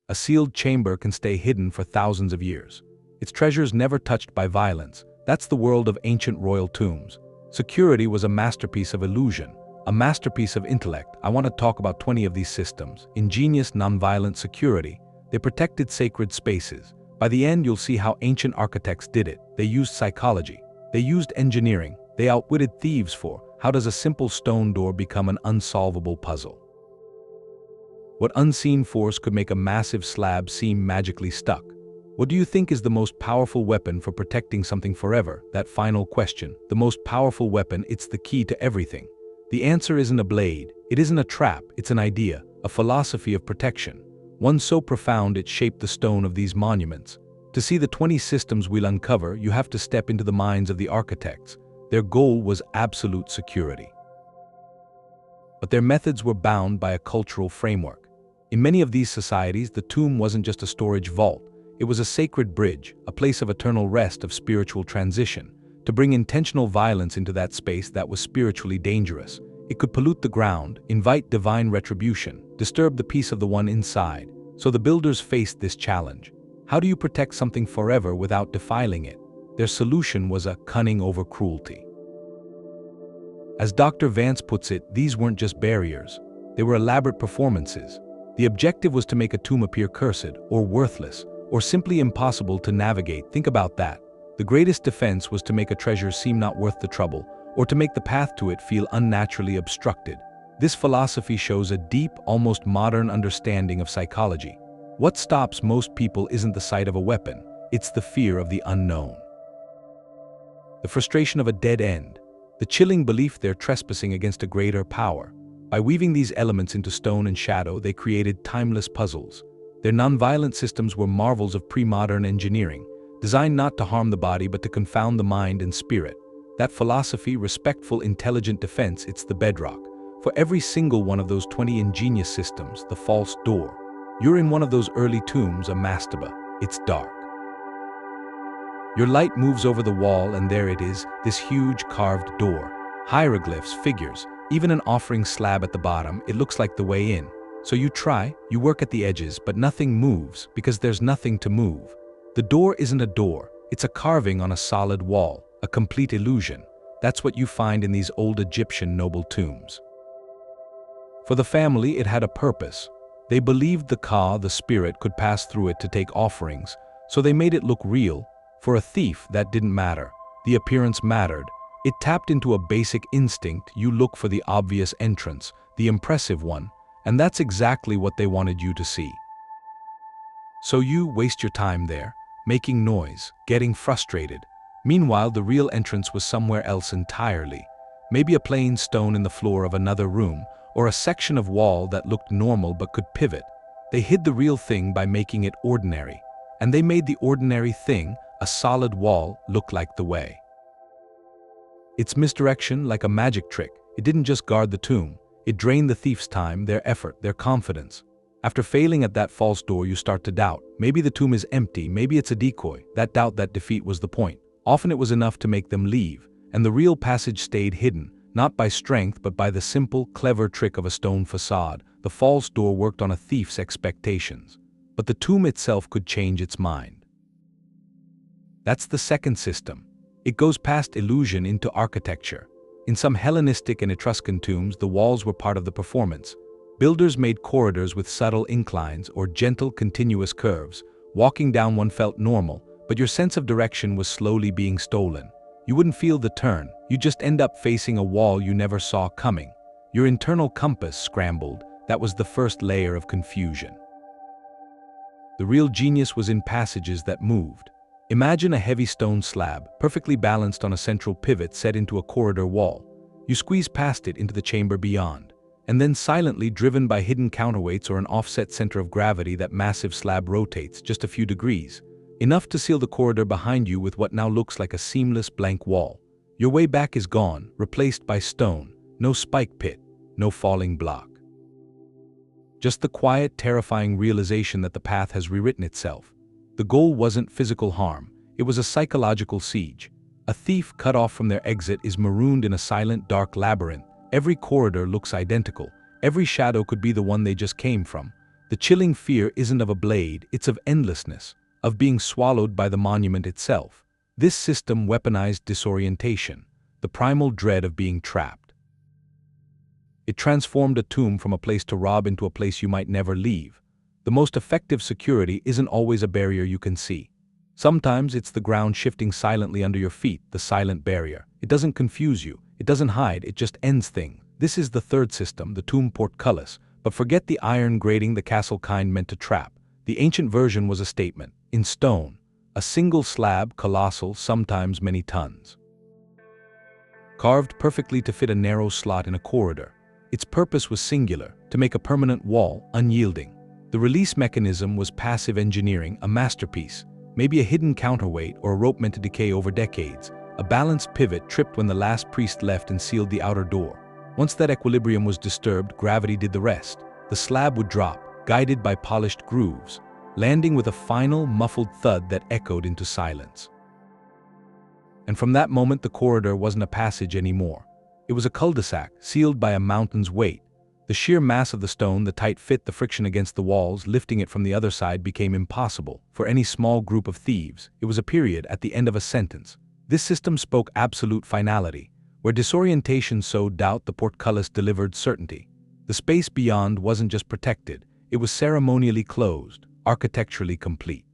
A sealed chamber can stay hidden for thousands of years. Its treasures never touched by violence. That's the world of ancient royal tombs. Security was a masterpiece of illusion, a masterpiece of intellect. I want to talk about 20 of these systems. Ingenious, nonviolent security. They protected sacred spaces. By the end, you'll see how ancient architects did it. They used psychology. They used engineering. They outwitted thieves for how does a simple stone door become an unsolvable puzzle? What unseen force could make a massive slab seem magically stuck? What do you think is the most powerful weapon for protecting something forever? That final question. The most powerful weapon, it's the key to everything. The answer isn't a blade. It isn't a trap. It's an idea, a philosophy of protection. One so profound it shaped the stone of these monuments. To see the 20 systems we'll uncover, you have to step into the minds of the architects. Their goal was absolute security. But their methods were bound by a cultural framework. In many of these societies, the tomb wasn't just a storage vault. It was a sacred bridge, a place of eternal rest, of spiritual transition. To bring intentional violence into that space that was spiritually dangerous, it could pollute the ground, invite divine retribution, disturb the peace of the one inside. So the builders faced this challenge. How do you protect something forever without defiling it? Their solution was a cunning over cruelty. As Dr. Vance puts it, these weren't just barriers. They were elaborate performances. The objective was to make a tomb appear cursed, or worthless, or simply impossible to navigate. Think about that. The greatest defense was to make a treasure seem not worth the trouble, or to make the path to it feel unnaturally obstructed. This philosophy shows a deep, almost modern understanding of psychology. What stops most people isn't the sight of a weapon, it's the fear of the unknown. The frustration of a dead end, the chilling belief they're trespassing against a greater power. By weaving these elements into stone and shadow, they created timeless puzzles. Their nonviolent systems were marvels of pre-modern engineering, designed not to harm the body but to confound the mind and spirit. That philosophy, respectful, intelligent defense, it's the bedrock. For every single one of those 20 ingenious systems, the false door. You're in one of those early tombs, a mastaba. It's dark. Your light moves over the wall and there it is, this huge carved door. Hieroglyphs, figures, even an offering slab at the bottom. It looks like the way in. So you try, you work at the edges, but nothing moves because there's nothing to move. The door isn't a door, it's a carving on a solid wall, a complete illusion. That's what you find in these old Egyptian noble tombs. For the family, it had a purpose. They believed the Ka, the spirit, could pass through it to take offerings, so they made it look real. For a thief, that didn't matter. The appearance mattered. It tapped into a basic instinct. You look for the obvious entrance, the impressive one, and that's exactly what they wanted you to see. So you waste your time there, making noise, getting frustrated. Meanwhile, the real entrance was somewhere else entirely. Maybe a plain stone in the floor of another room, or a section of wall that looked normal but could pivot. They hid the real thing by making it ordinary, and they made the ordinary thing, a solid wall, look like the way. Its misdirection, like a magic trick, it didn't just guard the tomb, it drained the thief's time, their effort, their confidence. After failing at that false door, you start to doubt. Maybe the tomb is empty, maybe it's a decoy. That doubt, that defeat was the point. Often it was enough to make them leave, and the real passage stayed hidden, not by strength but by the simple, clever trick of a stone facade. The false door worked on a thief's expectations, but the tomb itself could change its mind. That's the second system. It goes past illusion into architecture. In some Hellenistic and Etruscan tombs, the walls were part of the performance. Builders made corridors with subtle inclines or gentle, continuous curves. Walking down one felt normal, but your sense of direction was slowly being stolen. You wouldn't feel the turn, you just end up facing a wall you never saw coming. Your internal compass scrambled. That was the first layer of confusion. The real genius was in passages that moved. Imagine a heavy stone slab, perfectly balanced on a central pivot set into a corridor wall. You squeeze past it into the chamber beyond, and then silently, driven by hidden counterweights or an offset center of gravity, that massive slab rotates just a few degrees, enough to seal the corridor behind you with what now looks like a seamless blank wall. Your way back is gone, replaced by stone, no spike pit, no falling block. Just the quiet, terrifying realization that the path has rewritten itself. The goal wasn't physical harm, it was a psychological siege. A thief cut off from their exit is marooned in a silent, dark labyrinth. Every corridor looks identical. Every shadow could be the one they just came from. The chilling fear isn't of a blade, it's of endlessness, of being swallowed by the monument itself. This system weaponized disorientation, the primal dread of being trapped. It transformed a tomb from a place to rob into a place you might never leave. The most effective security isn't always a barrier you can see. Sometimes it's the ground shifting silently under your feet, the silent barrier. It doesn't confuse you, it doesn't hide, it just ends things. This is the third system, the tomb Portcullis, but forget the iron grating the castle kind meant to trap. The ancient version was a statement, in stone, a single slab, colossal, sometimes many tons. Carved perfectly to fit a narrow slot in a corridor. Its purpose was singular, to make a permanent wall, unyielding. The release mechanism was passive engineering, a masterpiece, maybe a hidden counterweight or a rope meant to decay over decades. A balanced pivot tripped when the last priest left and sealed the outer door. Once that equilibrium was disturbed, gravity did the rest. The slab would drop, guided by polished grooves, landing with a final, muffled thud that echoed into silence. And from that moment, the corridor wasn't a passage anymore. It was a cul-de-sac, sealed by a mountain's weight. The sheer mass of the stone, the tight fit, the friction against the walls, lifting it from the other side became impossible for any small group of thieves. It was a period at the end of a sentence. This system spoke absolute finality. Where disorientation sowed doubt, the Portcullis delivered certainty. The space beyond wasn't just protected, it was ceremonially closed, architecturally complete.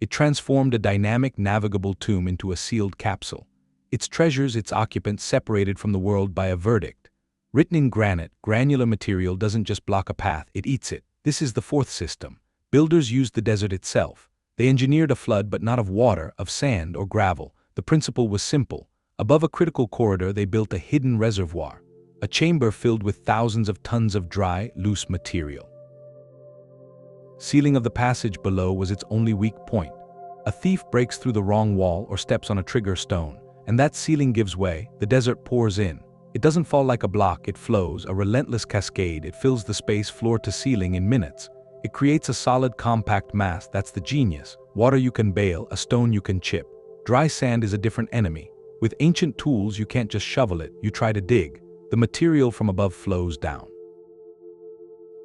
It transformed a dynamic, navigable tomb into a sealed capsule. Its treasures, its occupants separated from the world by a verdict. Written in granite, granular material doesn't just block a path, it eats it. This is the fourth system. Builders used the desert itself. They engineered a flood, but not of water, of sand or gravel. The principle was simple. Above a critical corridor, they built a hidden reservoir, a chamber filled with thousands of tons of dry, loose material. Sealing of the passage below was its only weak point. A thief breaks through the wrong wall or steps on a trigger stone, and that sealing gives way. The desert pours in. It doesn't fall like a block, it flows, a relentless cascade. It fills the space floor to ceiling in minutes. It creates a solid, compact mass. That's the genius. Water you can bail, a stone you can chip. Dry sand is a different enemy. With ancient tools, you can't just shovel it, you try to dig. The material from above flows down.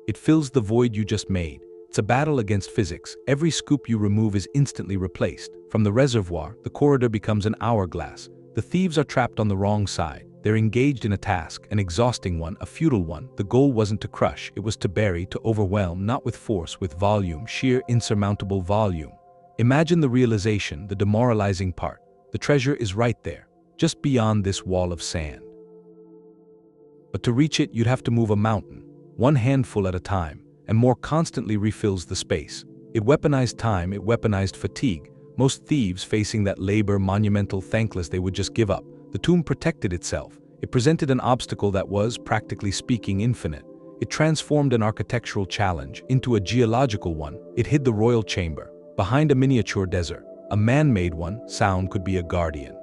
It fills the void you just made. It's a battle against physics. Every scoop you remove is instantly replaced. From the reservoir, the corridor becomes an hourglass. The thieves are trapped on the wrong side. They're engaged in a task, an exhausting one, a futile one. The goal wasn't to crush, it was to bury, to overwhelm, not with force, with volume, sheer insurmountable volume. Imagine the realization, the demoralizing part. The treasure is right there, just beyond this wall of sand. But to reach it, you'd have to move a mountain, one handful at a time, and more constantly refills the space. It weaponized time, it weaponized fatigue. Most thieves, facing that labor, monumental, thankless, they would just give up. The tomb protected itself. It presented an obstacle that was, practically speaking, infinite. It transformed an architectural challenge into a geological one. It hid the royal chamber behind a miniature desert, a man-made one. Sound could be a guardian.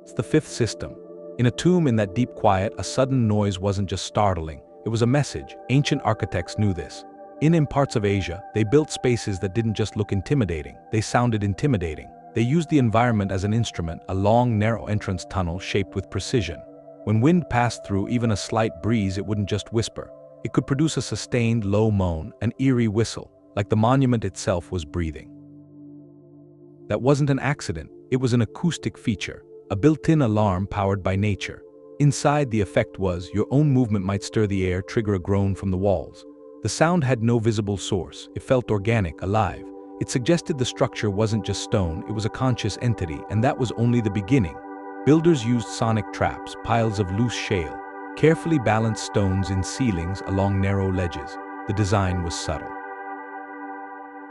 It's the fifth system. In a tomb, in that deep quiet, a sudden noise wasn't just startling, it was a message. Ancient architects knew this. In parts of Asia, they built spaces that didn't just look intimidating, they sounded intimidating. They used the environment as an instrument, a long, narrow entrance tunnel shaped with precision. When wind passed through, even a slight breeze, it wouldn't just whisper. It could produce a sustained, low moan, an eerie whistle, like the monument itself was breathing. That wasn't an accident, it was an acoustic feature, a built-in alarm powered by nature. Inside, the effect was, your own movement might stir the air, trigger a groan from the walls. The sound had no visible source, it felt organic, alive. It suggested the structure wasn't just stone, it was a conscious entity, and that was only the beginning. Builders used sonic traps, piles of loose shale, carefully balanced stones in ceilings along narrow ledges. The design was subtle.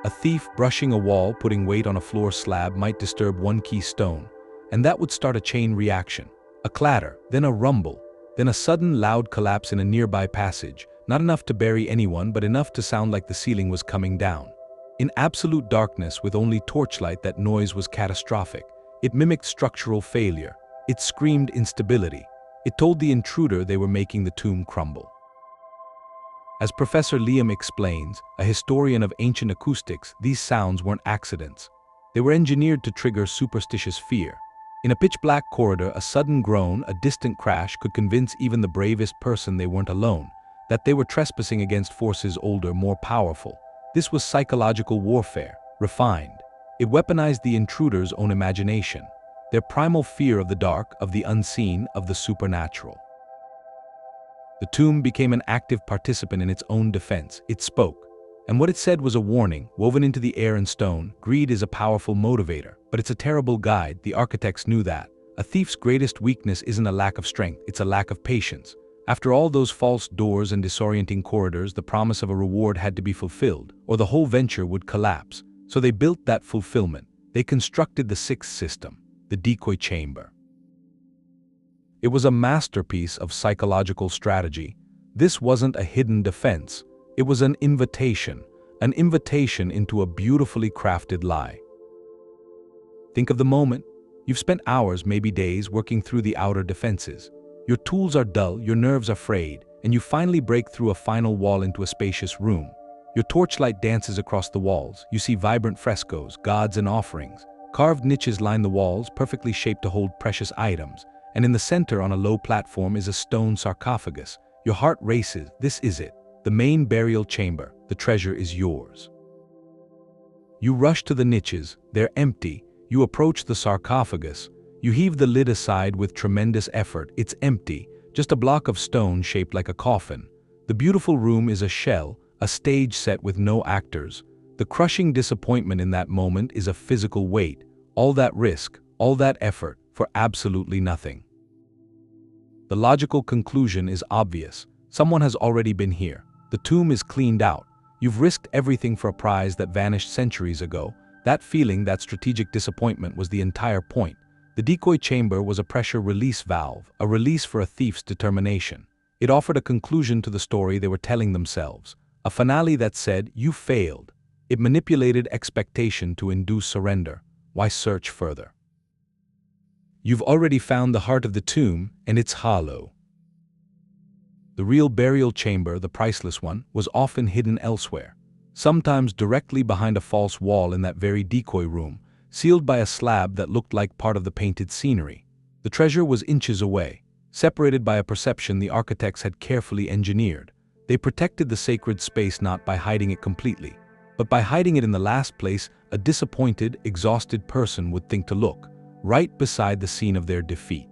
A thief brushing a wall, putting weight on a floor slab might disturb one key stone, and that would start a chain reaction. A clatter, then a rumble, then a sudden loud collapse in a nearby passage, not enough to bury anyone but enough to sound like the ceiling was coming down. In absolute darkness with only torchlight, that noise was catastrophic. It mimicked structural failure. It screamed instability. It told the intruder they were making the tomb crumble. As Professor Liam explains, a historian of ancient acoustics, these sounds weren't accidents. They were engineered to trigger superstitious fear. In a pitch-black corridor, a sudden groan, a distant crash could convince even the bravest person they weren't alone. that they were trespassing against forces older, more powerful. This was psychological warfare, refined. It weaponized the intruder's own imagination, their primal fear of the dark, of the unseen, of the supernatural. The tomb became an active participant in its own defense. It spoke, and what it said was a warning, woven into the air and stone. Greed is a powerful motivator, but it's a terrible guide. The architects knew that. A thief's greatest weakness isn't a lack of strength, it's a lack of patience. After all those false doors and disorienting corridors, the promise of a reward had to be fulfilled, or the whole venture would collapse. So they built that fulfillment. They constructed the sixth system, the Decoy Chamber. It was a masterpiece of psychological strategy. This wasn't a hidden defense. It was an invitation into a beautifully crafted lie. Think of the moment. You've spent hours, maybe days, working through the outer defenses. Your tools are dull, your nerves are frayed, and you finally break through a final wall into a spacious room. Your torchlight dances across the walls. You see vibrant frescoes, gods and offerings. Carved niches line the walls, perfectly shaped to hold precious items. And in the center, on a low platform, is a stone sarcophagus. Your heart races. This is it. The main burial chamber. The treasure is yours. You rush to the niches. They're empty. You approach the sarcophagus. You heave the lid aside with tremendous effort. It's empty, just a block of stone shaped like a coffin. The beautiful room is a shell, a stage set with no actors. The crushing disappointment in that moment is a physical weight. All that risk, all that effort, for absolutely nothing. The logical conclusion is obvious. Someone has already been here. The tomb is cleaned out. You've risked everything for a prize that vanished centuries ago. That feeling, that strategic disappointment, was the entire point. The decoy chamber was a pressure release valve, a release for a thief's determination. It offered a conclusion to the story they were telling themselves, a finale that said, "You failed." It manipulated expectation to induce surrender. Why search further? You've already found the heart of the tomb, and it's hollow. The real burial chamber, the priceless one, was often hidden elsewhere, sometimes directly behind a false wall in that very decoy room, sealed by a slab that looked like part of the painted scenery. The treasure was inches away, separated by a perception the architects had carefully engineered. They protected the sacred space not by hiding it completely, but by hiding it in the last place a disappointed, exhausted person would think to look, right beside the scene of their defeat.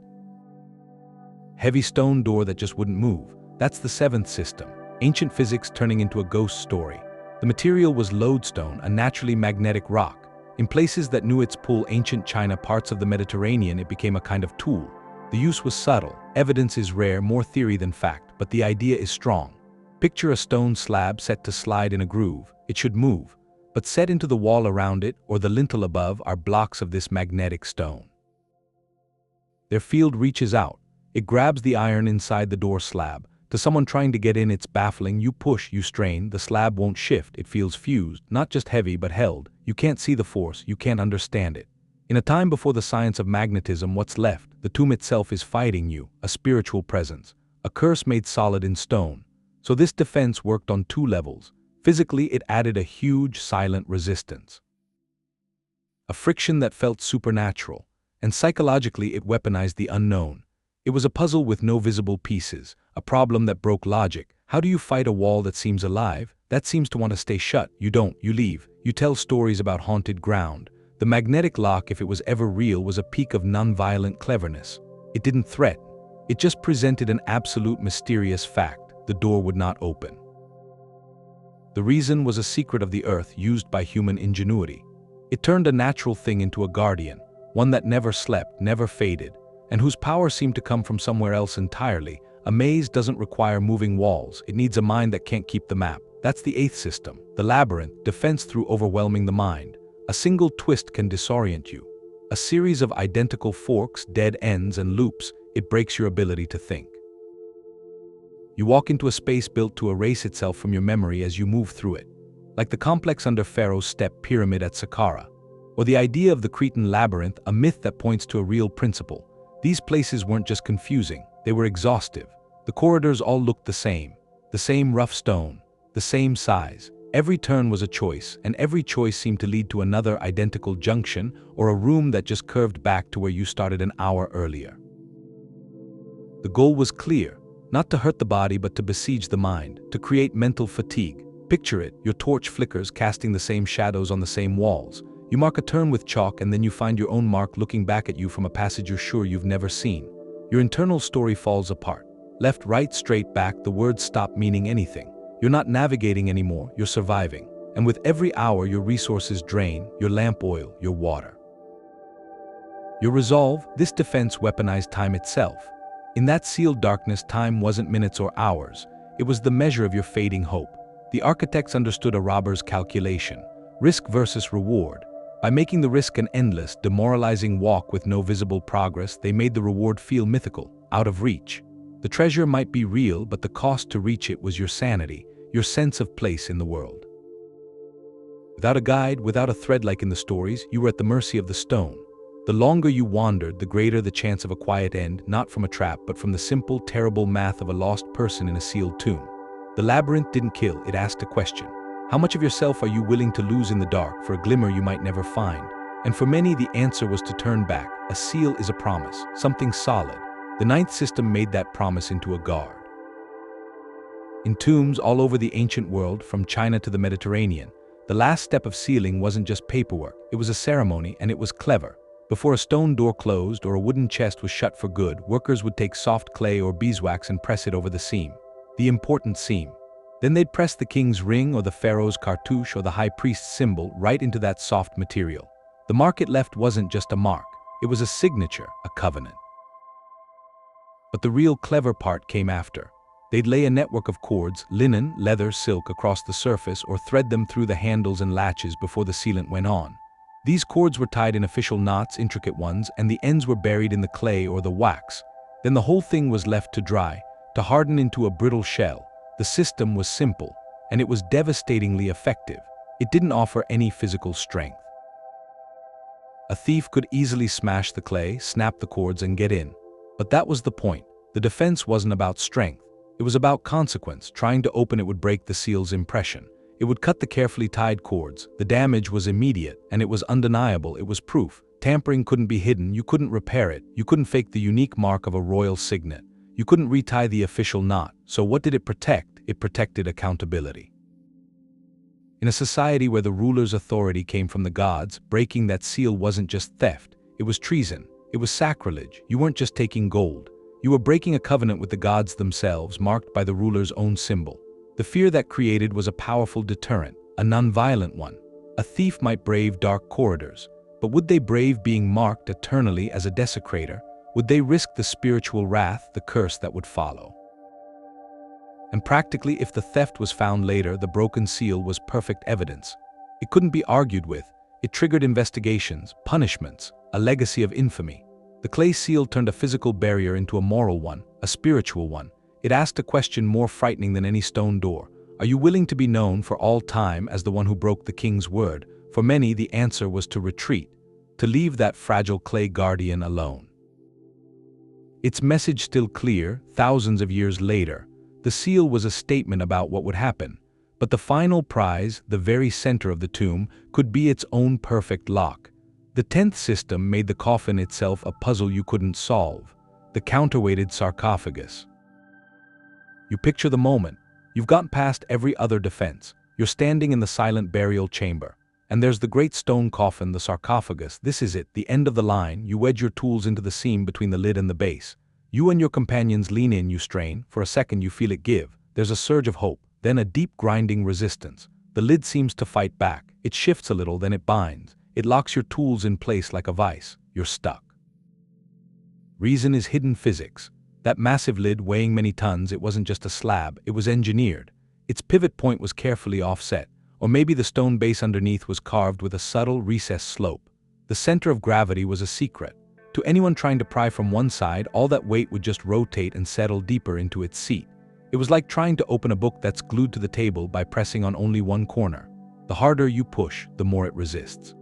Heavy stone door that just wouldn't move. That's the seventh system, ancient physics turning into a ghost story. The material was lodestone, a naturally magnetic rock. In places that knew its pull, ancient China, parts of the Mediterranean, it became a kind of tool. The use was subtle, evidence is rare, more theory than fact, but the idea is strong. Picture a stone slab set to slide in a groove. It should move, but set into the wall around it or the lintel above are blocks of this magnetic stone. Their field reaches out. It grabs the iron inside the door slab. To someone trying to get in, it's baffling. You push, you strain, the slab won't shift. It feels fused, not just heavy but held. You can't see the force, you can't understand it. In a time before the science of magnetism, what's left? The tomb itself is fighting you, a spiritual presence, a curse made solid in stone. So this defense worked on two levels. Physically, it added a huge, silent resistance, a friction that felt supernatural, and psychologically it weaponized the unknown. It was a puzzle with no visible pieces, a problem that broke logic. How do you fight a wall that seems alive, that seems to want to stay shut? You don't, you leave. You tell stories about haunted ground. The magnetic lock, if it was ever real, was a peak of nonviolent cleverness. It didn't threaten. It just presented an absolute mysterious fact. The door would not open. The reason was a secret of the earth used by human ingenuity. It turned a natural thing into a guardian, one that never slept, never faded, and whose power seemed to come from somewhere else entirely. A maze doesn't require moving walls, it needs a mind that can't keep the map. That's the eighth system, the labyrinth, defense through overwhelming the mind. A single twist can disorient you. A series of identical forks, dead ends, and loops, it breaks your ability to think. You walk into a space built to erase itself from your memory as you move through it, like the complex under Pharaoh's step pyramid at Saqqara, or the idea of the Cretan labyrinth, a myth that points to a real principle. These places weren't just confusing, they were exhaustive. The corridors all looked the same rough stone, the same size. Every turn was a choice, and every choice seemed to lead to another identical junction or a room that just curved back to where you started an hour earlier. The goal was clear, Not to hurt the body, but to besiege the mind, to create mental fatigue. Picture it, your torch flickers, casting the same shadows on the same walls. You mark a turn with chalk, and then you find your own mark looking back at you from a passage you're sure you've never seen. Your internal story falls apart. Left, right, straight, back, the words stop meaning anything. You're not navigating anymore, you're surviving. And with every hour, your resources drain, your lamp oil, your water. Your resolve, this defense weaponized time itself. In that sealed darkness, time wasn't minutes or hours. It was the measure of your fading hope. The architects understood a robber's calculation, risk versus reward. By making the risk an endless, demoralizing walk with no visible progress, they made the reward feel mythical, out of reach. The treasure might be real, but the cost to reach it was your sanity, your sense of place in the world. Without a guide, without a thread like in the stories, you were at the mercy of the stone. The longer you wandered, the greater the chance of a quiet end, not from a trap, but from the simple, terrible math of a lost person in a sealed tomb. The labyrinth didn't kill, it asked a question. How much of yourself are you willing to lose in the dark for a glimmer you might never find? And for many, the answer was to turn back. A seal is a promise, something solid. The ninth system made that promise into a guard. In tombs all over the ancient world, from China to the Mediterranean, the last step of sealing wasn't just paperwork, it was a ceremony, and it was clever. Before a stone door closed or a wooden chest was shut for good, workers would take soft clay or beeswax and press it over the seam. The important seam. Then they'd press the king's ring or the pharaoh's cartouche or the high priest's symbol right into that soft material. The mark it left wasn't just a mark, it was a signature, a covenant. But the real clever part came after. They'd lay a network of cords, linen, leather, silk, across the surface or thread them through the handles and latches before the sealant went on. These cords were tied in official knots, intricate ones, and the ends were buried in the clay or the wax. Then the whole thing was left to dry, to harden into a brittle shell. The system was simple, and it was devastatingly effective. It didn't offer any physical strength. A thief could easily smash the clay, snap the cords, and get in. But that was the point. The defense wasn't about strength. It was about consequence. Trying to open it would break the seal's impression. It would cut the carefully tied cords. The damage was immediate, and it was undeniable. It was proof. Tampering couldn't be hidden. You couldn't repair it. You couldn't fake the unique mark of a royal signet. You couldn't retie the official knot. So what did it protect? It protected accountability. In a society where the ruler's authority came from the gods, breaking that seal wasn't just theft. It was treason. It was sacrilege. You weren't just taking gold. You were breaking a covenant with the gods themselves, marked by the ruler's own symbol. The fear that created was a powerful deterrent, a nonviolent one. A thief might brave dark corridors, but would they brave being marked eternally as a desecrator? Would they risk the spiritual wrath, the curse that would follow? And practically, if the theft was found later, the broken seal was perfect evidence. It couldn't be argued with. It triggered investigations, punishments, a legacy of infamy. The clay seal turned a physical barrier into a moral one, a spiritual one. It asked a question more frightening than any stone door. Are you willing to be known for all time as the one who broke the king's word? For many, the answer was to retreat, to leave that fragile clay guardian alone. Its message still clear, thousands of years later. The seal was a statement about what would happen. But the final prize, the very center of the tomb, could be its own perfect lock. The 10th system made the coffin itself a puzzle you couldn't solve. The counterweighted sarcophagus. You picture the moment. You've gotten past every other defense. You're standing in the silent burial chamber. And there's the great stone coffin, the sarcophagus. This is it, the end of the line. You wedge your tools into the seam between the lid and the base. You and your companions lean in, you strain. For a second you feel it give. There's a surge of hope, then a deep grinding resistance. The lid seems to fight back. It shifts a little, then it binds. It locks your tools in place like a vice. You're stuck. Reason is hidden physics. That massive lid weighing many tons, it wasn't just a slab, it was engineered. Its pivot point was carefully offset, or maybe the stone base underneath was carved with a subtle recessed slope. The center of gravity was a secret. To anyone trying to pry from one side, all that weight would just rotate and settle deeper into its seat. It was like trying to open a book that's glued to the table by pressing on only one corner. The harder you push, the more it resists.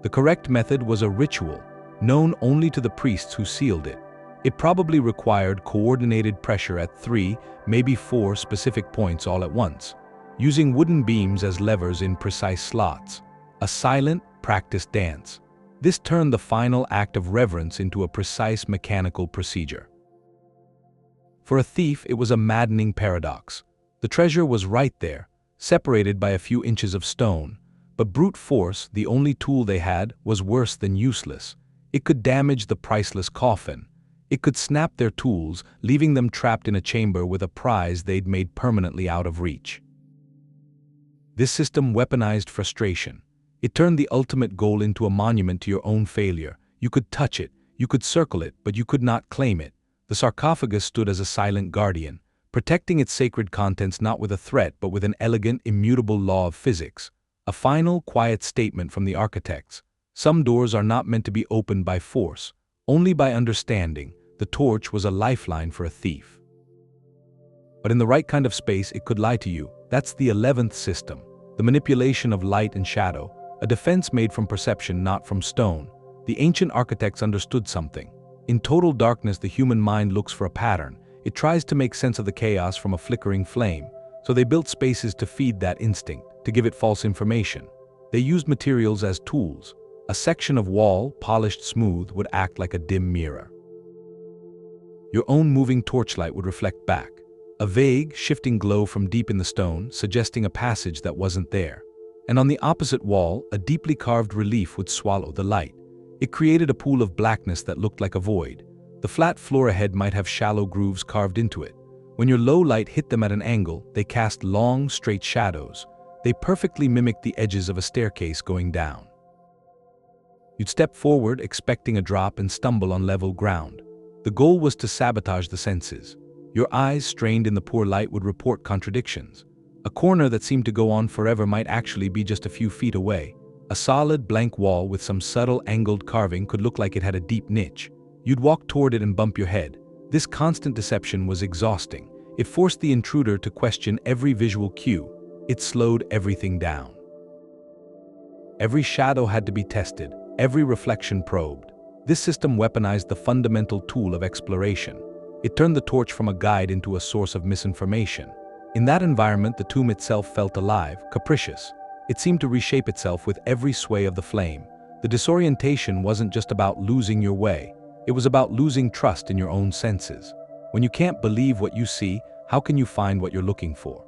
The correct method was a ritual, known only to the priests who sealed it. It probably required coordinated pressure at 3, maybe 4 specific points all at once, using wooden beams as levers in precise slots. A silent, practiced dance. This turned the final act of reverence into a precise mechanical procedure. For a thief, it was a maddening paradox. The treasure was right there, separated by a few inches of stone, but brute force, the only tool they had, was worse than useless. It could damage the priceless coffin. It could snap their tools, leaving them trapped in a chamber with a prize they'd made permanently out of reach. This system weaponized frustration. It turned the ultimate goal into a monument to your own failure. You could touch it, you could circle it, but you could not claim it. The sarcophagus stood as a silent guardian, protecting its sacred contents not with a threat but with an elegant, immutable law of physics. A final, quiet statement from the architects. Some doors are not meant to be opened by force, only by understanding. The torch was a lifeline for a thief. But in the right kind of space, it could lie to you. That's the 11th system, the manipulation of light and shadow, a defense made from perception, not from stone. The ancient architects understood something. In total darkness, the human mind looks for a pattern. It tries to make sense of the chaos from a flickering flame. So they built spaces to feed that instinct, to give it false information. They used materials as tools. A section of wall, polished smooth, would act like a dim mirror. Your own moving torchlight would reflect back. A vague, shifting glow from deep in the stone, suggesting a passage that wasn't there. And on the opposite wall, a deeply carved relief would swallow the light. It created a pool of blackness that looked like a void. The flat floor ahead might have shallow grooves carved into it. When your low light hit them at an angle, they cast long, straight shadows. They perfectly mimicked the edges of a staircase going down. You'd step forward, expecting a drop, and stumble on level ground. The goal was to sabotage the senses. Your eyes, strained in the poor light, would report contradictions. A corner that seemed to go on forever might actually be just a few feet away. A solid, blank wall with some subtle, angled carving could look like it had a deep niche. You'd walk toward it and bump your head. This constant deception was exhausting. It forced the intruder to question every visual cue. It slowed everything down. Every shadow had to be tested, every reflection probed. This system weaponized the fundamental tool of exploration. It turned the torch from a guide into a source of misinformation. In that environment, the tomb itself felt alive, capricious. It seemed to reshape itself with every sway of the flame. The disorientation wasn't just about losing your way. It was about losing trust in your own senses. When you can't believe what you see, how can you find what you're looking for?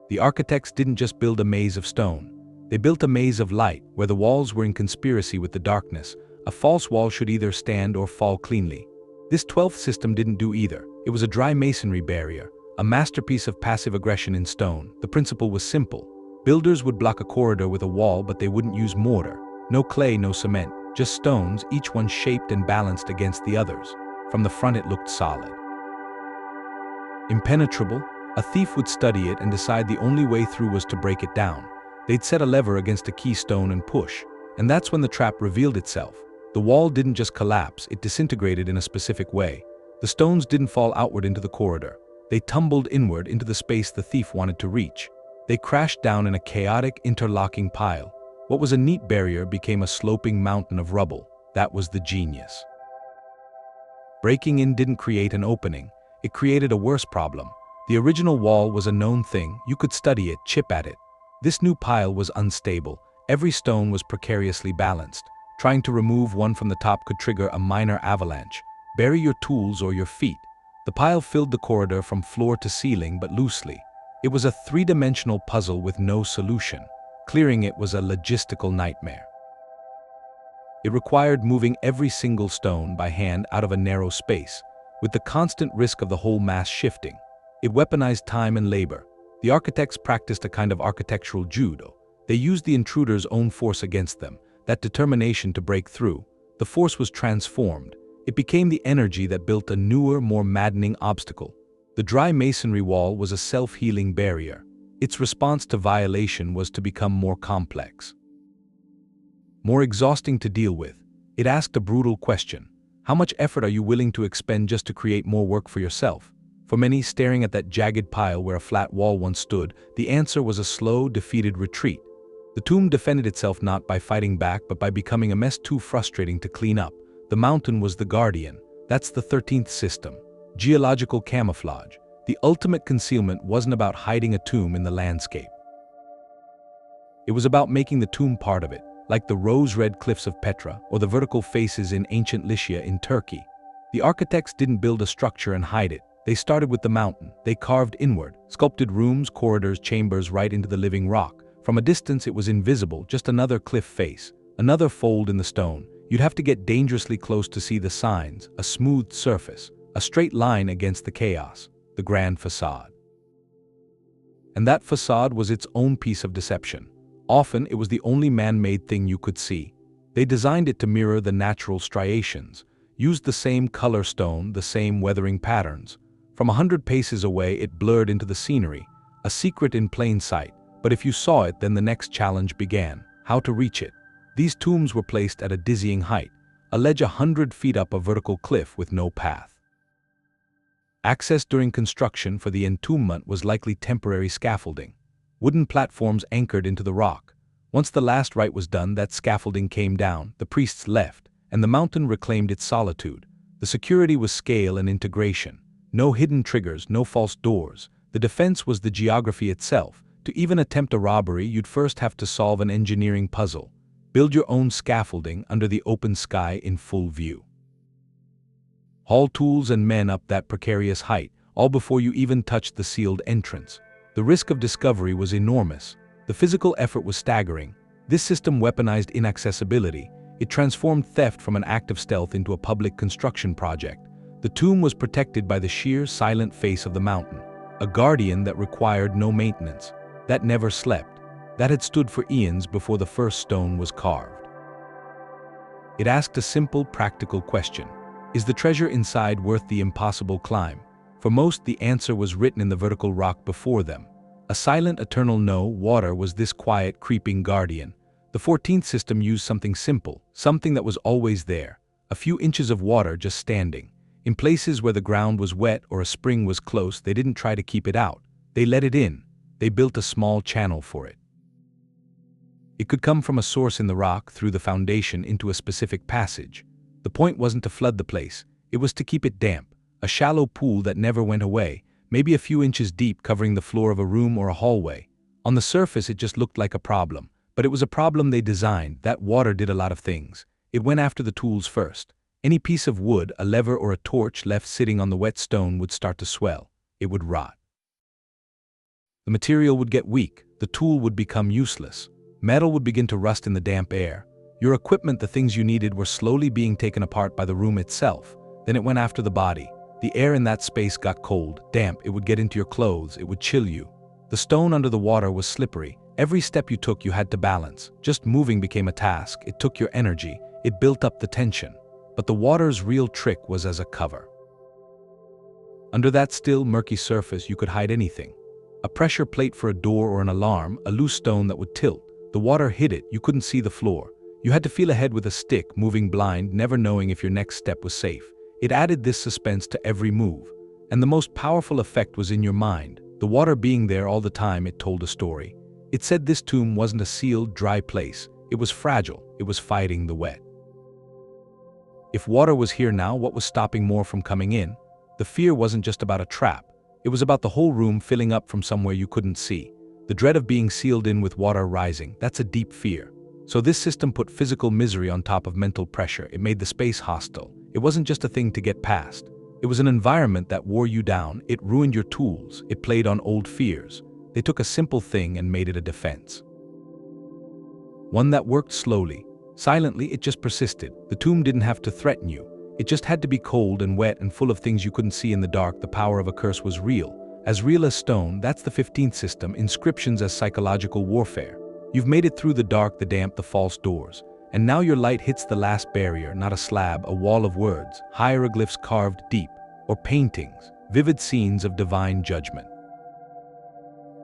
The architects didn't just build a maze of stone. They built a maze of light, where the walls were in conspiracy with the darkness. A false wall should either stand or fall cleanly. This 12th system didn't do either. It was a dry masonry barrier, a masterpiece of passive aggression in stone. The principle was simple. Builders would block a corridor with a wall, but they wouldn't use mortar. No clay, no cement, just stones, each one shaped and balanced against the others. From the front, it looked solid. Impenetrable, a thief would study it and decide the only way through was to break it down. They'd set a lever against a keystone and push, and that's when the trap revealed itself. The wall didn't just collapse, it disintegrated in a specific way. The stones didn't fall outward into the corridor. They tumbled inward into the space the thief wanted to reach. They crashed down in a chaotic, interlocking pile. What was a neat barrier became a sloping mountain of rubble. That was the genius. Breaking in didn't create an opening. It created a worse problem. The original wall was a known thing. You could study it, chip at it. This new pile was unstable. Every stone was precariously balanced. Trying to remove one from the top could trigger a minor avalanche. Bury your tools or your feet. The pile filled the corridor from floor to ceiling, but loosely. It was a three-dimensional puzzle with no solution. Clearing it was a logistical nightmare. It required moving every single stone by hand out of a narrow space, with the constant risk of the whole mass shifting. It weaponized time and labor. The architects practiced a kind of architectural judo. They used the intruder's own force against them, that determination to break through. The force was transformed. It became the energy that built a newer, more maddening obstacle. The dry masonry wall was a self-healing barrier. Its response to violation was to become more complex, more exhausting to deal with. It asked a brutal question. How much effort are you willing to expend just to create more work for yourself? For many, staring at that jagged pile where a flat wall once stood, the answer was a slow, defeated retreat. The tomb defended itself not by fighting back, but by becoming a mess too frustrating to clean up. The mountain was the guardian. That's the 13th system. Geological camouflage. The ultimate concealment wasn't about hiding a tomb in the landscape. It was about making the tomb part of it, like the rose-red cliffs of Petra or the vertical faces in ancient Lycia in Turkey. The architects didn't build a structure and hide it. They started with the mountain. They carved inward, sculpted rooms, corridors, chambers right into the living rock. From a distance it was invisible, just another cliff face, another fold in the stone. You'd have to get dangerously close to see the signs, a smooth surface, a straight line against the chaos, the grand facade. And that facade was its own piece of deception. Often it was the only man-made thing you could see. They designed it to mirror the natural striations, used the same color stone, the same weathering patterns. From 100 paces away it blurred into the scenery, a secret in plain sight. But if you saw it, then the next challenge began: how to reach it. These tombs were placed at a dizzying height, a ledge 100 feet up a vertical cliff with no path. Access during construction for the entombment was likely temporary scaffolding, wooden platforms anchored into the rock. Once the last rite was done, that scaffolding came down, the priests left, and the mountain reclaimed its solitude. The security was scale and integration. No hidden triggers, no false doors. The defense was the geography itself. To even attempt a robbery, you'd first have to solve an engineering puzzle. Build your own scaffolding under the open sky in full view. Haul tools and men up that precarious height, all before you even touched the sealed entrance. The risk of discovery was enormous. The physical effort was staggering. This system weaponized inaccessibility. It transformed theft from an act of stealth into a public construction project. The tomb was protected by the sheer, silent face of the mountain, a guardian that required no maintenance, that never slept, that had stood for eons before the first stone was carved. It asked a simple, practical question: is the treasure inside worth the impossible climb? For most, the answer was written in the vertical rock before them. A silent, eternal no. Water was this quiet, creeping guardian. The 14th system used something simple, something that was always there: a few inches of water just standing. In places where the ground was wet or a spring was close, they didn't try to keep it out. They let it in. They built a small channel for it. It could come from a source in the rock, through the foundation, into a specific passage. The point wasn't to flood the place, it was to keep it damp, a shallow pool that never went away, maybe a few inches deep, covering the floor of a room or a hallway. On the surface it just looked like a problem, but it was a problem they designed. That water did a lot of things. It went after the tools first. Any piece of wood, a lever or a torch left sitting on the wet stone would start to swell. It would rot. The material would get weak, the tool would become useless. Metal would begin to rust in the damp air. Your equipment, the things you needed, were slowly being taken apart by the room itself. Then it went after the body. The air in that space got cold, damp, it would get into your clothes, it would chill you. The stone under the water was slippery. Every step you took you had to balance. Just moving became a task. It took your energy. It built up the tension. But the water's real trick was as a cover. Under that still, murky surface you could hide anything. A pressure plate for a door or an alarm, a loose stone that would tilt. The water hid it, you couldn't see the floor. You had to feel ahead with a stick, moving blind, never knowing if your next step was safe. It added this suspense to every move. And the most powerful effect was in your mind. The water being there all the time, it told a story. It said this tomb wasn't a sealed, dry place. It was fragile. It was fighting the wet. If water was here now, what was stopping more from coming in? The fear wasn't just about a trap. It was about the whole room filling up from somewhere you couldn't see. The dread of being sealed in with water rising, that's a deep fear. So this system put physical misery on top of mental pressure. It made the space hostile. It wasn't just a thing to get past. It was an environment that wore you down. It ruined your tools. It played on old fears. They took a simple thing and made it a defense. One that worked slowly. Silently, it just persisted. The tomb didn't have to threaten you. It just had to be cold and wet and full of things you couldn't see in the dark. The power of a curse was real as stone. That's the 15th system. Inscriptions as psychological warfare. You've made it through the dark, the damp, the false doors. And now your light hits the last barrier, not a slab, a wall of words, hieroglyphs carved deep, or paintings, vivid scenes of divine judgment.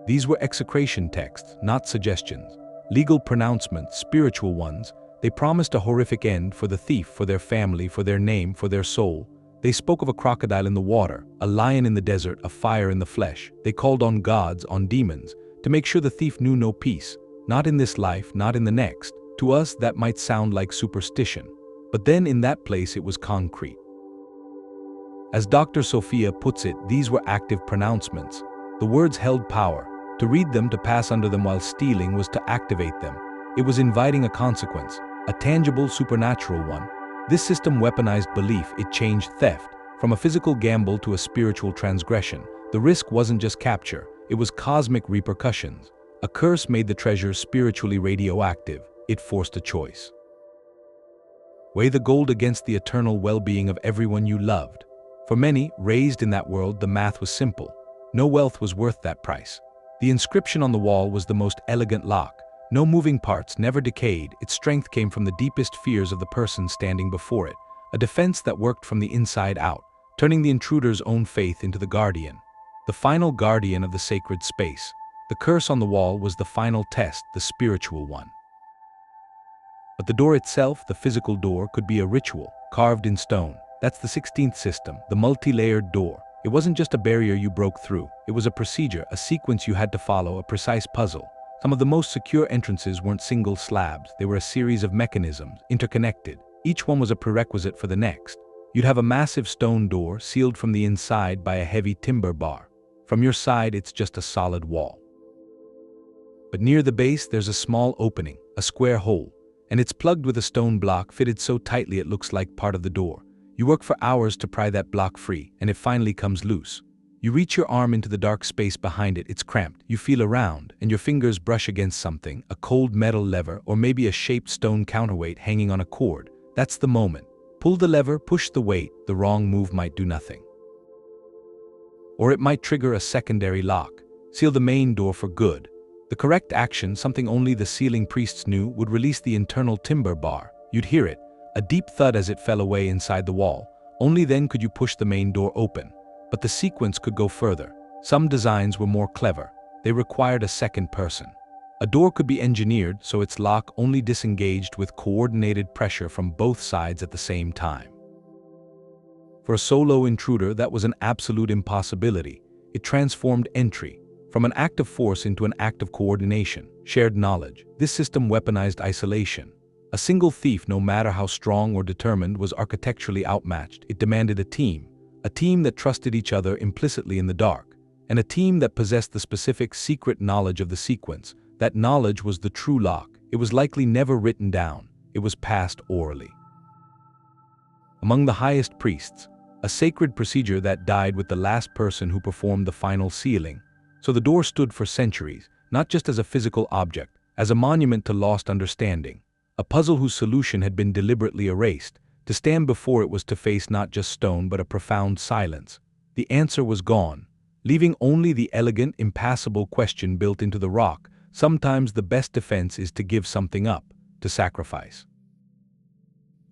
These were execration texts, not suggestions. Legal pronouncements, spiritual ones. They promised a horrific end for the thief, for their family, for their name, for their soul. They spoke of a crocodile in the water, a lion in the desert, a fire in the flesh. They called on gods, on demons, to make sure the thief knew no peace. Not in this life, not in the next. To us, that might sound like superstition. But then in that place it was concrete. As Dr. Sophia puts it, these were active pronouncements. The words held power. To read them, to pass under them while stealing, was to activate them. It was inviting a consequence, a tangible, supernatural one. This system weaponized belief. It changed theft from a physical gamble to a spiritual transgression. The risk wasn't just capture, it was cosmic repercussions. A curse made the treasure spiritually radioactive. It forced a choice. Weigh the gold against the eternal well-being of everyone you loved. For many, raised in that world, the math was simple. No wealth was worth that price. The inscription on the wall was the most elegant lock. No moving parts, never decayed. Its strength came from the deepest fears of the person standing before it. A defense that worked from the inside out, turning the intruder's own faith into the guardian. The final guardian of the sacred space. The curse on the wall was the final test, the spiritual one. But the door itself, the physical door, could be a ritual, carved in stone. That's the 16th system, the multi-layered door. It wasn't just a barrier you broke through. It was a procedure, a sequence you had to follow, a precise puzzle. Some of the most secure entrances weren't single slabs. They were a series of mechanisms, interconnected. Each one was a prerequisite for the next. You'd have a massive stone door, sealed from the inside by a heavy timber bar. From your side, it's just a solid wall. But near the base, there's a small opening, a square hole, and it's plugged with a stone block fitted so tightly it looks like part of the door. You work for hours to pry that block free, and it finally comes loose. You reach your arm into the dark space behind it. It's cramped. You feel around, and your fingers brush against something, a cold metal lever, or maybe a shaped stone counterweight hanging on a cord. That's the moment. Pull the lever, push the weight. The wrong move might do nothing. Or it might trigger a secondary lock, seal the main door for good. The correct action, something only the sealing priests knew, would release the internal timber bar. You'd hear it, a deep thud as it fell away inside the wall. Only then could you push the main door open. But the sequence could go further. Some designs were more clever. They required a second person. A door could be engineered so its lock only disengaged with coordinated pressure from both sides at the same time. For a solo intruder, that was an absolute impossibility. It transformed entry from an act of force into an act of coordination, shared knowledge. This system weaponized isolation. A single thief, no matter how strong or determined, was architecturally outmatched. It demanded a team that trusted each other implicitly in the dark, and a team that possessed the specific secret knowledge of the sequence. That knowledge was the true lock. It was likely never written down. It was passed orally. Among the highest priests, a sacred procedure that died with the last person who performed the final sealing. So the door stood for centuries, not just as a physical object, as a monument to lost understanding, a puzzle whose solution had been deliberately erased. To stand before it was to face not just stone but a profound silence. The answer was gone, leaving only the elegant, impassable question built into the rock. Sometimes the best defense is to give something up, to sacrifice.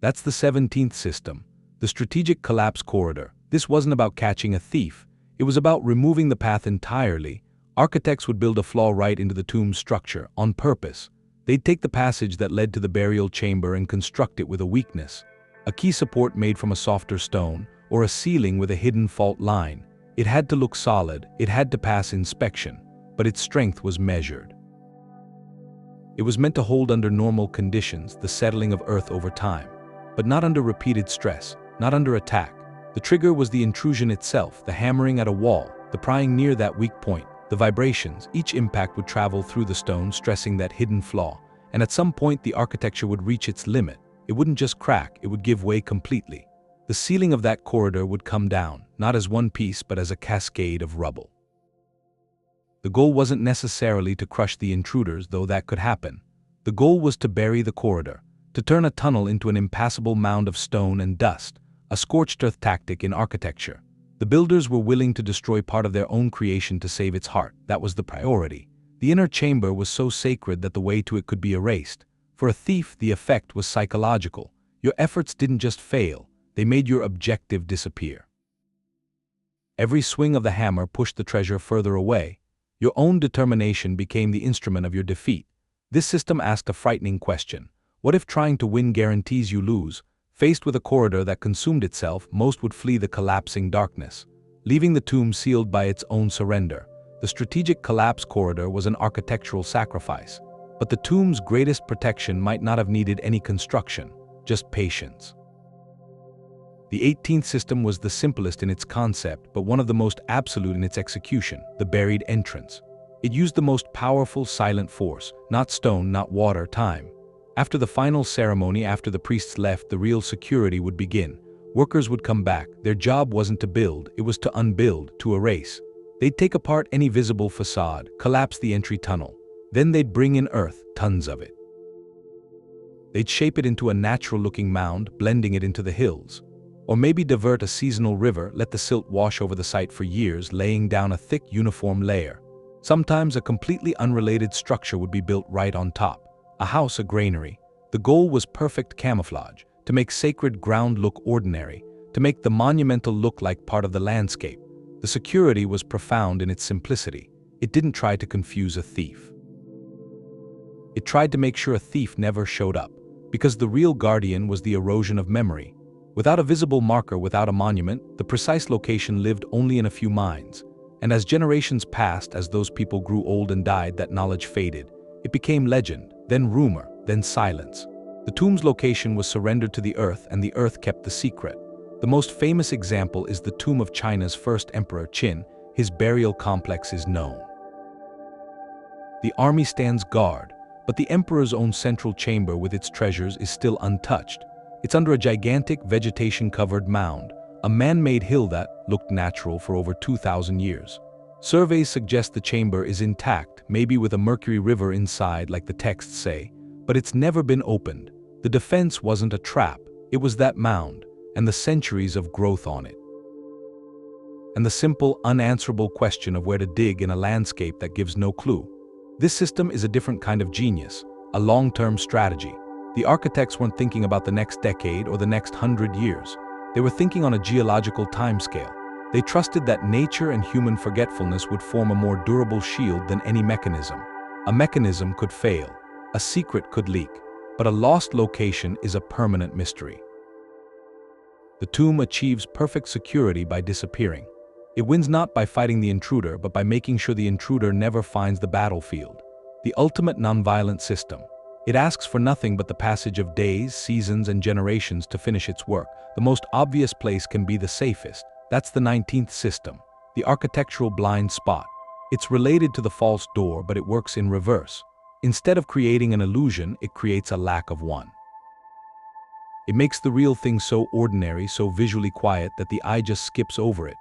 That's the 17th system, the strategic collapse corridor. This wasn't about catching a thief. It was about removing the path entirely. Architects would build a flaw right into the tomb's structure, on purpose. They'd take the passage that led to the burial chamber and construct it with a weakness. A key support made from a softer stone, or a ceiling with a hidden fault line. It had to look solid, it had to pass inspection, but its strength was measured. It was meant to hold under normal conditions, the settling of Earth over time, but not under repeated stress, not under attack. The trigger was the intrusion itself, the hammering at a wall, the prying near that weak point, the vibrations. Each impact would travel through the stone, stressing that hidden flaw, and at some point the architecture would reach its limit. It wouldn't just crack, it would give way completely. The ceiling of that corridor would come down, not as one piece but as a cascade of rubble. The goal wasn't necessarily to crush the intruders, though that could happen. The goal was to bury the corridor, to turn a tunnel into an impassable mound of stone and dust, a scorched earth tactic in architecture. The builders were willing to destroy part of their own creation to save its heart. That was the priority. The inner chamber was so sacred that the way to it could be erased. For a thief, the effect was psychological. Your efforts didn't just fail, they made your objective disappear. Every swing of the hammer pushed the treasure further away. Your own determination became the instrument of your defeat. This system asked a frightening question. What if trying to win guarantees you lose? Faced with a corridor that consumed itself, most would flee the collapsing darkness, leaving the tomb sealed by its own surrender. The strategic collapse corridor was an architectural sacrifice. But the tomb's greatest protection might not have needed any construction, just patience. The 18th system was the simplest in its concept, but one of the most absolute in its execution, the buried entrance. It used the most powerful silent force, not stone, not water, time. After the final ceremony, after the priests left, the real security would begin. Workers would come back. Their job wasn't to build, it was to unbuild, to erase. They'd take apart any visible facade, collapse the entry tunnel. Then they'd bring in earth, tons of it. They'd shape it into a natural-looking mound, blending it into the hills. Or maybe divert a seasonal river, let the silt wash over the site for years, laying down a thick, uniform layer. Sometimes a completely unrelated structure would be built right on top. A house, a granary. The goal was perfect camouflage, to make sacred ground look ordinary, to make the monumental look like part of the landscape. The security was profound in its simplicity. It didn't try to confuse a thief. It tried to make sure a thief never showed up, because the real guardian was the erosion of memory. Without a visible marker, without a monument, the precise location lived only in a few minds. And as generations passed, as those people grew old and died, that knowledge faded. It became legend, then rumor, then silence. The tomb's location was surrendered to the earth, and the earth kept the secret. The most famous example is the tomb of China's first emperor, Qin. His burial complex is known. The army stands guard, but the emperor's own central chamber with its treasures is still untouched. It's under a gigantic vegetation-covered mound, a man-made hill that looked natural for over 2,000 years. Surveys suggest the chamber is intact, maybe with a mercury river inside like the texts say, but it's never been opened. The defense wasn't a trap, it was that mound, and the centuries of growth on it. And the simple, unanswerable question of where to dig in a landscape that gives no clue. This system is a different kind of genius, a long-term strategy. The architects weren't thinking about the next decade or the next 100 years. They were thinking on a geological timescale. They trusted that nature and human forgetfulness would form a more durable shield than any mechanism. A mechanism could fail, a secret could leak, but a lost location is a permanent mystery. The tomb achieves perfect security by disappearing. It wins not by fighting the intruder, but by making sure the intruder never finds the battlefield. The ultimate nonviolent system. It asks for nothing but the passage of days, seasons, and generations to finish its work. The most obvious place can be the safest. That's the 19th system, the architectural blind spot. It's related to the false door, but it works in reverse. Instead of creating an illusion, it creates a lack of one. It makes the real thing so ordinary, so visually quiet that the eye just skips over it.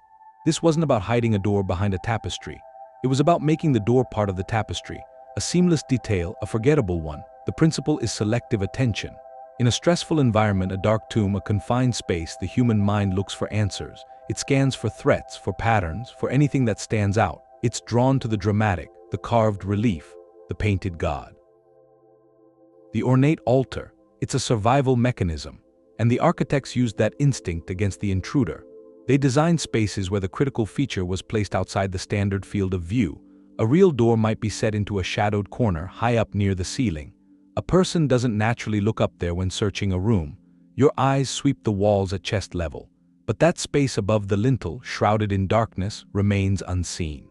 This wasn't about hiding a door behind a tapestry. It was about making the door part of the tapestry, a seamless detail, a forgettable one. The principle is selective attention. In a stressful environment, a dark tomb, a confined space, the human mind looks for answers. It scans for threats, for patterns, for anything that stands out. It's drawn to the dramatic, the carved relief, the painted god. The ornate altar, it's a survival mechanism, and the architects used that instinct against the intruder. They designed spaces where the critical feature was placed outside the standard field of view. A real door might be set into a shadowed corner high up near the ceiling. A person doesn't naturally look up there when searching a room. Your eyes sweep the walls at chest level, but that space above the lintel, shrouded in darkness, remains unseen.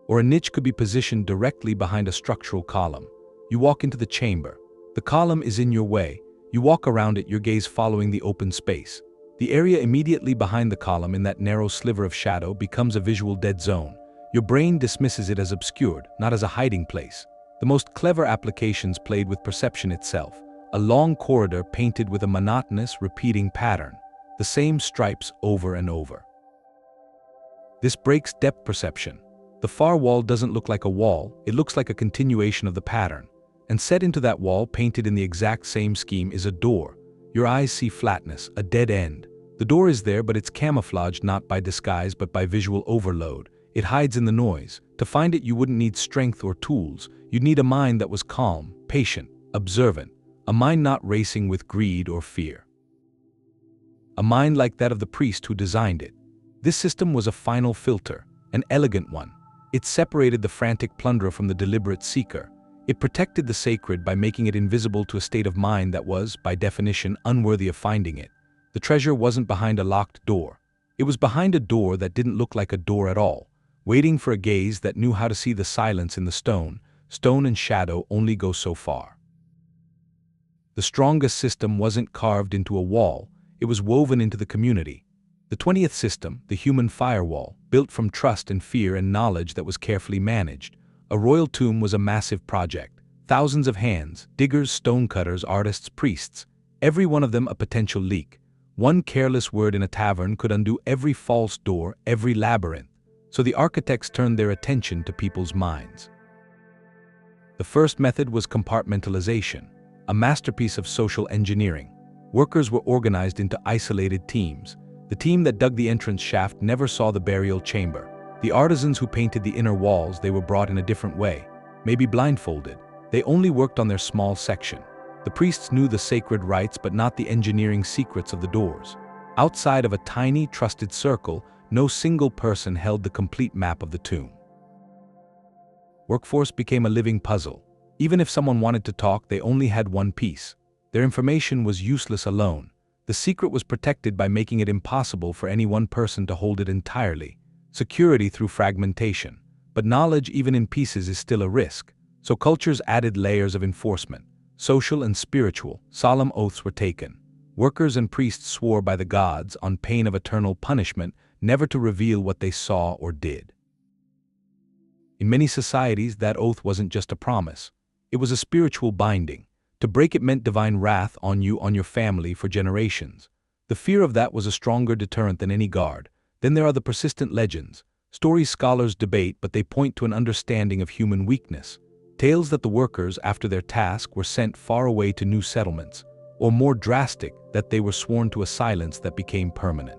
Or a niche could be positioned directly behind a structural column. You walk into the chamber. The column is in your way. You walk around it, your gaze following the open space. The area immediately behind the column, in that narrow sliver of shadow, becomes a visual dead zone. Your brain dismisses it as obscured, not as a hiding place. The most clever applications played with perception itself. A long corridor painted with a monotonous, repeating pattern. The same stripes over and over. This breaks depth perception. The far wall doesn't look like a wall, it looks like a continuation of the pattern. And set into that wall, painted in the exact same scheme, is a door. Your eyes see flatness, a dead end. The door is there, but it's camouflaged not by disguise but by visual overload. It hides in the noise. To find it, you wouldn't need strength or tools. You'd need a mind that was calm, patient, observant. A mind not racing with greed or fear. A mind like that of the priest who designed it. This system was a final filter, an elegant one. It separated the frantic plunderer from the deliberate seeker. It protected the sacred by making it invisible to a state of mind that was, by definition, unworthy of finding it. The treasure wasn't behind a locked door. It was behind a door that didn't look like a door at all, waiting for a gaze that knew how to see the silence in the stone. Stone and shadow only go so far. The strongest system wasn't carved into a wall, it was woven into the community. The 20th system, the Human Firewall, built from trust and fear and knowledge that was carefully managed. A royal tomb was a massive project. Thousands of hands, diggers, stonecutters, artists, priests, every one of them a potential leak. One careless word in a tavern could undo every false door, every labyrinth. So the architects turned their attention to people's minds. The first method was compartmentalization, a masterpiece of social engineering. Workers were organized into isolated teams. The team that dug the entrance shaft never saw the burial chamber. The artisans who painted the inner walls, they were brought in a different way, maybe blindfolded. They only worked on their small section. The priests knew the sacred rites but not the engineering secrets of the doors. Outside of a tiny, trusted circle, no single person held the complete map of the tomb. Workforce became a living puzzle. Even if someone wanted to talk, they only had one piece. Their information was useless alone. The secret was protected by making it impossible for any one person to hold it entirely. Security through fragmentation. But knowledge, even in pieces, is still a risk. So cultures added layers of enforcement. Social and spiritual, solemn oaths were taken. Workers and priests swore by the gods, on pain of eternal punishment, never to reveal what they saw or did. In many societies, that oath wasn't just a promise. It was a spiritual binding. To break it meant divine wrath on you, on your family, for generations. The fear of that was a stronger deterrent than any guard. Then there are the persistent legends. Stories scholars debate, but they point to an understanding of human weakness. Tales that the workers, after their task, were sent far away to new settlements, or more drastic, that they were sworn to a silence that became permanent.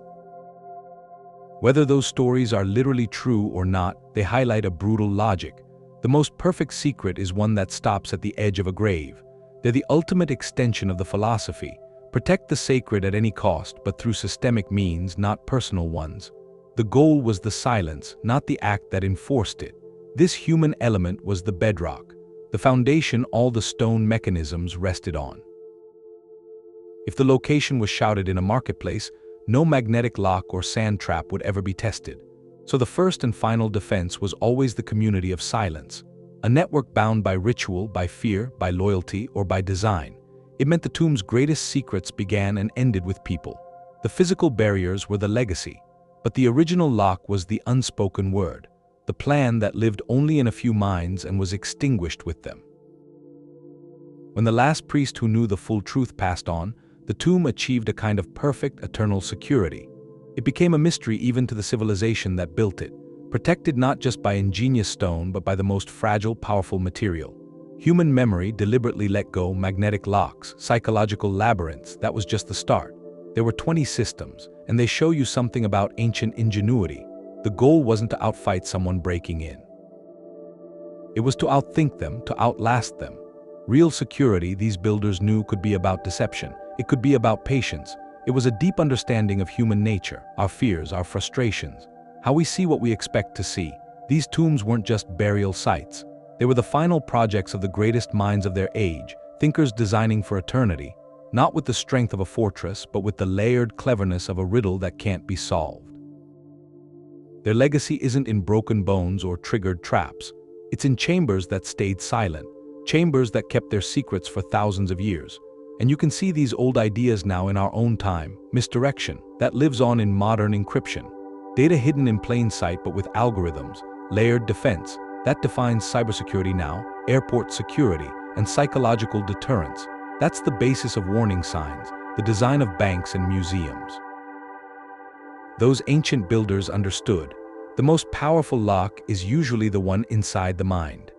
Whether those stories are literally true or not, they highlight a brutal logic. The most perfect secret is one that stops at the edge of a grave. They're the ultimate extension of the philosophy. Protect the sacred at any cost, but through systemic means, not personal ones. The goal was the silence, not the act that enforced it. This human element was the bedrock, the foundation all the stone mechanisms rested on. If the location was shouted in a marketplace, no magnetic lock or sand trap would ever be tested. So the first and final defense was always the community of silence, a network bound by ritual, by fear, by loyalty, or by design. It meant the tomb's greatest secrets began and ended with people. The physical barriers were the legacy, but the original lock was the unspoken word, the plan that lived only in a few minds and was extinguished with them. When the last priest who knew the full truth passed on, the tomb achieved a kind of perfect, eternal security. It became a mystery even to the civilization that built it, protected not just by ingenious stone but by the most fragile, powerful material. Human memory deliberately let go magnetic locks, psychological labyrinths. That was just the start. There were 20 systems, and they show you something about ancient ingenuity. The goal wasn't to outfight someone breaking in. It was to outthink them, to outlast them. Real security, these builders knew, could be about deception. It could be about patience. It was a deep understanding of human nature, our fears, our frustrations, how we see what we expect to see. These tombs weren't just burial sites. They were the final projects of the greatest minds of their age, thinkers designing for eternity, not with the strength of a fortress, but with the layered cleverness of a riddle that can't be solved. Their legacy isn't in broken bones or triggered traps. It's in chambers that stayed silent, chambers that kept their secrets for thousands of years. And you can see these old ideas now in our own time. Misdirection, that lives on in modern encryption. Data hidden in plain sight but with algorithms. Layered defense, that defines cybersecurity now. Airport security and psychological deterrence. That's the basis of warning signs, the design of banks and museums. Those ancient builders understood. The most powerful lock is usually the one inside the mind.